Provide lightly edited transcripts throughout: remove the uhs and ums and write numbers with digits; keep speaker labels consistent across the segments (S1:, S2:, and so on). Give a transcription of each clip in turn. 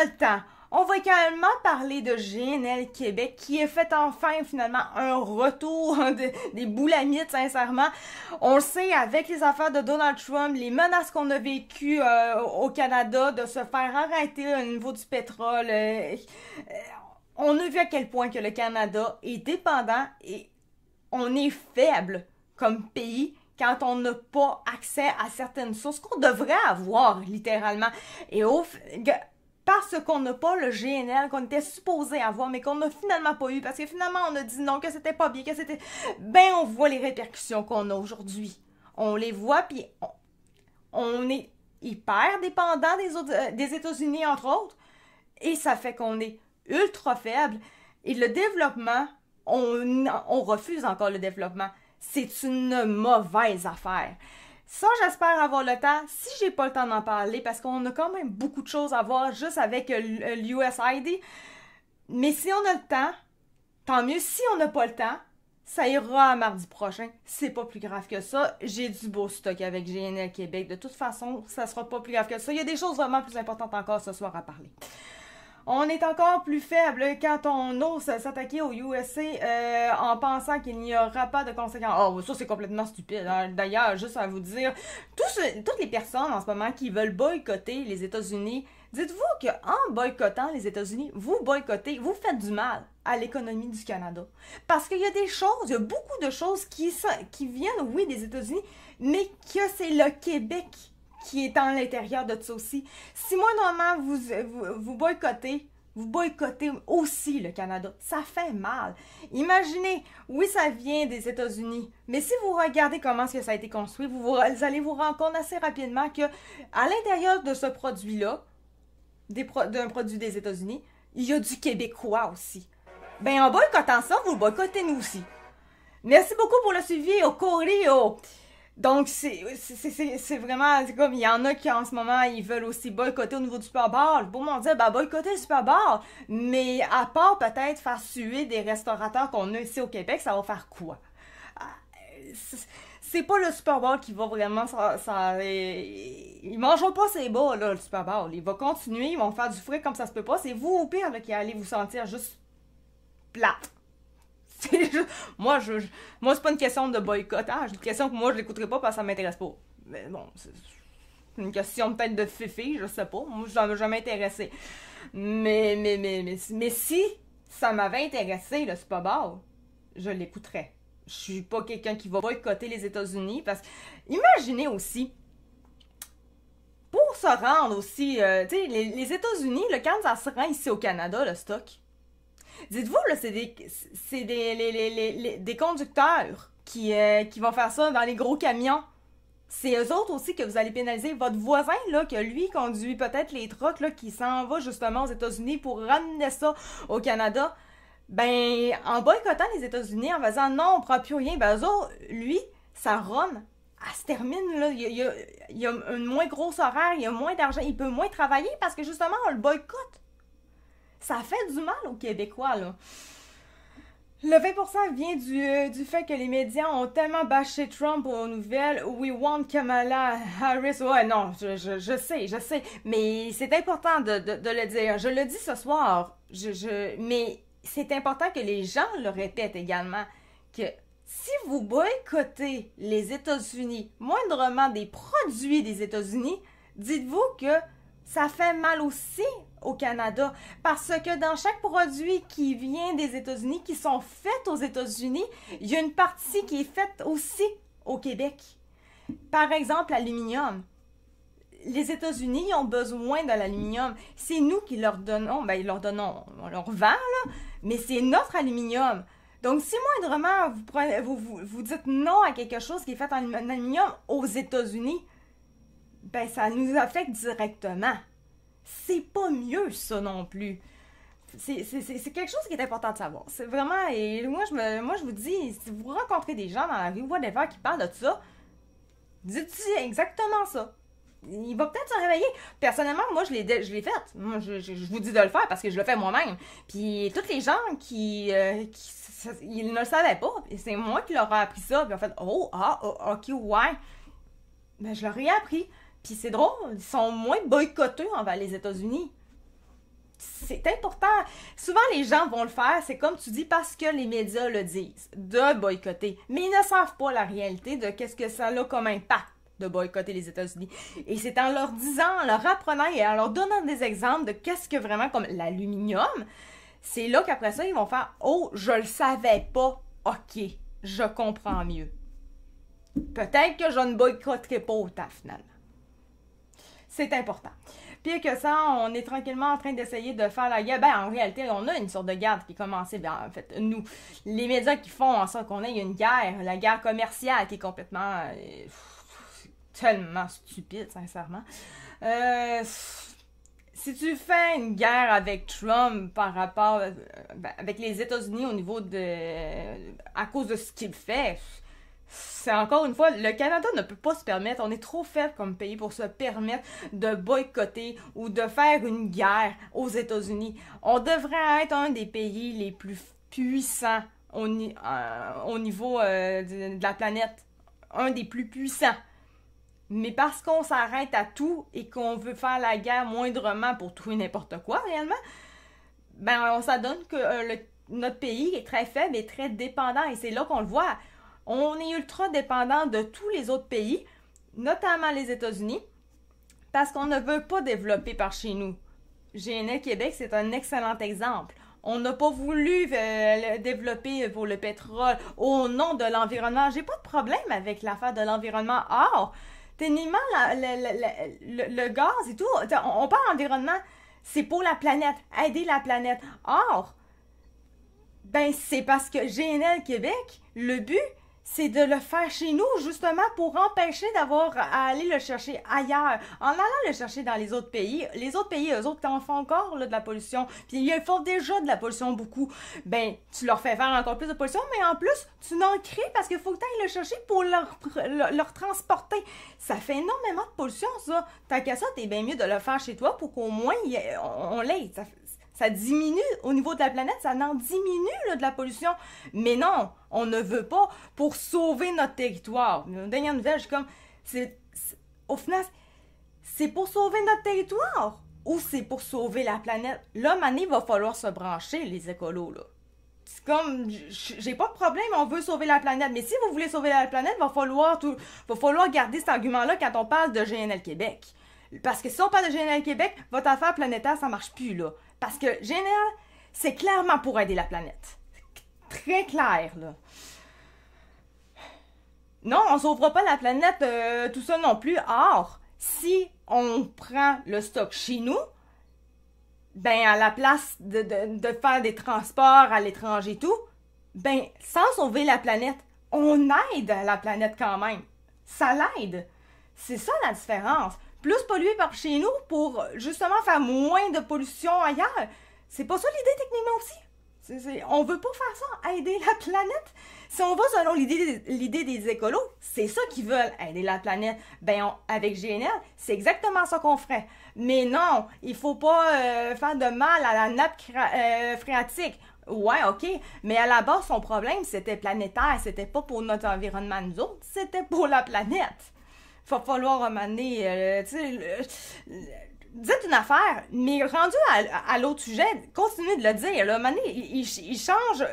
S1: a le temps, on va également parler de GNL Québec qui a fait enfin finalement un retour des boulamites, sincèrement. On le sait, avec les affaires de Donald Trump, les menaces qu'on a vécues au Canada, de se faire arrêter au niveau du pétrole, on a vu à quel point que le Canada est dépendant et on est faible comme pays quand on n'a pas accès à certaines sources qu'on devrait avoir, littéralement. Et parce qu'on n'a pas le GNL qu'on était supposé avoir, mais qu'on n'a finalement pas eu, parce que finalement on a dit non, que c'était pas bien, que c'était... Ben, on voit les répercussions qu'on a aujourd'hui. On les voit, puis on est hyper dépendant des États-Unis, entre autres, et ça fait qu'on est ultra faible. Et le développement, on refuse encore le développement. C'est une mauvaise affaire. Ça, j'espère avoir le temps. Si j'ai pas le temps d'en parler, parce qu'on a quand même beaucoup de choses à voir juste avec l'USAID. Mais si on a le temps, tant mieux. Si on n'a pas le temps, ça ira à mardi prochain. C'est pas plus grave que ça. J'ai du beau stock avec GNL Québec. De toute façon, ça sera pas plus grave que ça. Il y a des choses vraiment plus importantes encore ce soir à parler. On est encore plus faible quand on ose s'attaquer au USA en pensant qu'il n'y aura pas de conséquences. Oh, ça c'est complètement stupide. Hein. D'ailleurs, juste à vous dire, toutes les personnes en ce moment qui veulent boycotter les États-Unis, dites-vous qu'en boycottant les États-Unis, vous faites du mal à l'économie du Canada. Parce qu'il y a des choses, il y a beaucoup de choses qui viennent, oui, des États-Unis, mais que c'est le Québec qui est à l'intérieur de ça aussi. Si moi, normalement, vous boycottez aussi le Canada. Ça fait mal. Imaginez, oui, ça vient des États-Unis, mais si vous regardez comment ça a été construit, vous allez vous rendre compte assez rapidement que à l'intérieur de ce produit-là, d'un produit des États-Unis, il y a du québécois aussi. Ben, en boycottant ça, vous boycottez nous aussi. Merci beaucoup pour le suivi au Corio. Donc, c'est vraiment, c'est comme, il y en a qui, en ce moment, ils veulent aussi boycotter au niveau du Super Bowl. Pour moi, on dit, ben, boycotter le Super Bowl. Mais, à part peut-être faire suer des restaurateurs qu'on a ici au Québec, ça va faire quoi? C'est pas le Super Bowl qui va vraiment, ils mangeront pas ces bas, là, le Super Bowl. Il va continuer, ils vont faire du fric comme ça se peut pas. C'est vous, au pire, là, qui allez vous sentir juste plate. Moi, c'est pas une question de boycottage. C'est une question que moi, je l'écouterai pas parce que ça m'intéresse pas. Mais bon, c'est une question peut-être de fifi, je sais pas. Moi, ça m'a jamais intéressé. Mais si ça m'avait intéressé, le Super Bowl, je l'écouterais. Je suis pas quelqu'un qui va boycotter les États-Unis parce que, imaginez aussi, pour se rendre aussi, tu sais, les États-Unis, le quand ça se rend ici au Canada, le stock, dites-vous, là, c'est des conducteurs qui vont faire ça dans les gros camions. C'est eux autres aussi que vous allez pénaliser. Votre voisin, là, que lui conduit peut-être les trucks, là, qui s'en va justement aux États-Unis pour ramener ça au Canada, ben, en boycottant les États-Unis, en faisant non, on prend plus rien, ben, eux autres, lui, sa run, elle se termine, là. Il y a une moins grosse horaire, il y a moins d'argent, il peut moins travailler parce que justement, on le boycotte. Ça fait du mal aux Québécois, là. Le 20% vient du fait que les médias ont tellement bâché Trump aux nouvelles. We want Kamala Harris. Ouais, non, je sais. Mais c'est important de le dire. Je le dis ce soir. Mais c'est important que les gens le répètent également. Que si vous boycottez les États-Unis, moindrement des produits des États-Unis, dites-vous que ça fait mal aussi au Canada, parce que dans chaque produit qui vient des États-Unis, qui sont faits aux États-Unis, il y a une partie qui est faite aussi au Québec. Par exemple, l'aluminium. Les États-Unis ont besoin de l'aluminium. C'est nous qui leur donnons, ben on leur vend, là, mais c'est notre aluminium. Donc, si moindrement vous dites non à quelque chose qui est fait en aluminium aux États-Unis, ben ça nous affecte directement. C'est pas mieux, ça non plus. C'est quelque chose qui est important de savoir. C'est vraiment... Et moi, je vous dis, si vous rencontrez des gens dans la rue, whatever, qui parlent de ça, dites-y exactement ça. Il va peut-être se réveiller. Personnellement, moi, je l'ai fait. Moi, je vous dis de le faire parce que je le fais moi-même. Puis, tous les gens ils ne le savaient pas. Et c'est moi qui leur ai appris ça. Puis, en fait, ok, ouais. Ben, je leur ai appris. Puis c'est drôle, ils sont moins boycottés envers les États-Unis. c'est important. Souvent, les gens vont le faire, c'est comme tu dis, parce que les médias le disent, de boycotter. Mais ils ne savent pas la réalité de qu'est-ce que ça a comme impact de boycotter les États-Unis. Et c'est en leur disant, en leur apprenant et en leur donnant des exemples de qu'est-ce que vraiment, comme l'aluminium, c'est là qu'après ça, ils vont faire « Oh, je le savais pas. OK, je comprends mieux. Peut-être que je ne boycotterai pas autant, finalement. » C'est important. Pire que ça, on est tranquillement en train d'essayer de faire la guerre. Ben, en réalité, on a une sorte de guerre qui est commencée. Ben, en fait, nous, les médias qui font en sorte qu'on ait une guerre, la guerre commerciale qui est complètement... tellement stupide, sincèrement. Si tu fais une guerre avec Trump par rapport avec les États-Unis au niveau de... à cause de ce qu'il fait, c'est encore une fois, le Canada ne peut pas se permettre, on est trop faible comme pays pour se permettre de boycotter ou de faire une guerre aux États-Unis. On devrait être un des pays les plus puissants au niveau de la planète. Un des plus puissants. Mais parce qu'on s'arrête à tout et qu'on veut faire la guerre moindrement pour tout et n'importe quoi, réellement, ben, ça donne que notre pays est très faible et très dépendant. Et c'est là qu'on le voit. On est ultra dépendant de tous les autres pays, notamment les États-Unis, parce qu'on ne veut pas développer par chez nous. GNL Québec, c'est un excellent exemple. On n'a pas voulu développer pour le pétrole au nom de l'environnement. J'ai pas de problème avec l'affaire de l'environnement. Or, techniquement, le gaz et tout, on parle d'environnement, c'est pour la planète, aider la planète. Or, ben c'est parce que GNL Québec, le but, c'est de le faire chez nous, justement, pour empêcher d'avoir à aller le chercher ailleurs. En allant le chercher dans les autres pays, eux autres, en font encore là, de la pollution, puis ils font déjà de la pollution beaucoup. Ben, tu leur fais faire encore plus de pollution, mais en plus, tu n'en crées parce qu'il faut que tu ailles le chercher pour leur transporter. Ça fait énormément de pollution, ça. Tant qu'à ça, t'es bien mieux de le faire chez toi pour qu'au moins, on l'aide. Ça diminue au niveau de la planète, ça en diminue là, de la pollution. Mais non, on ne veut pas pour sauver notre territoire. Une dernière nouvelle, je suis comme, au final, c'est pour sauver notre territoire ou c'est pour sauver la planète? Là, Mané, il va falloir se brancher, les écolos, là. C'est comme, j'ai pas de problème, on veut sauver la planète. Mais si vous voulez sauver la planète, va falloir garder cet argument-là quand on parle de GNL Québec. Parce que si on parle de GNL Québec, votre affaire planétaire, ça marche plus, là. Parce que GNL, c'est clairement pour aider la planète. Très clair, là. Non, on sauvera pas la planète tout seul non plus. Or, si on prend le stock chez nous, ben à la place de faire des transports à l'étranger et tout, ben sans sauver la planète, on aide la planète quand même. Ça l'aide. C'est ça la différence. Plus polluer par chez nous pour justement faire moins de pollution ailleurs. C'est pas ça l'idée techniquement aussi. On veut pas faire ça, aider la planète. Si on va selon l'idée des écolos, c'est ça qu'ils veulent, aider la planète. Ben, avec GNL, c'est exactement ça qu'on ferait. Mais non, il faut pas faire de mal à la nappe phréatique. Ouais, ok, mais à la base, son problème, c'était planétaire. C'était pas pour notre environnement, nous autres, c'était pour la planète. Il va falloir amener, dites une affaire, mais rendu à l'autre sujet, continuez de le dire. Là, Mané, il change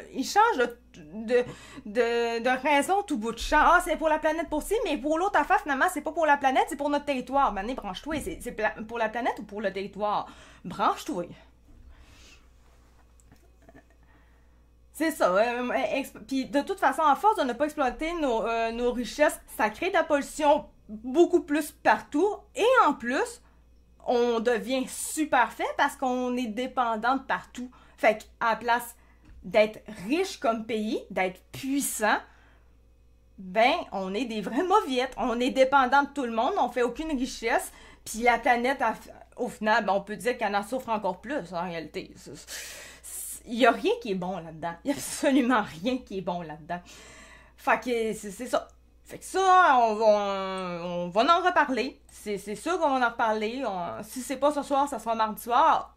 S1: de raison tout bout de champ. Ah, c'est pour la planète pour ci, mais pour l'autre affaire, finalement, c'est pas pour la planète, c'est pour notre territoire. Mané, branche-toi. C'est pour la planète ou pour le territoire? Branche-toi. C'est ça. Puis de toute façon, à force de ne pas exploiter nos richesses, ça crée de la pollution beaucoup plus partout. Et en plus, on devient super faible parce qu'on est dépendant de partout. Fait qu'à la place d'être riche comme pays, d'être puissant, ben, on est des vrais mauviettes. On est dépendant de tout le monde, on fait aucune richesse. Puis la planète, au final, ben, on peut dire qu'elle en souffre encore plus, en réalité. Il n'y a rien qui est bon là-dedans. Il n'y a absolument rien qui est bon là-dedans. Fait que c'est ça. Fait que ça, on va en reparler. C'est sûr qu'on va en reparler. Si c'est pas ce soir, ça sera mardi soir.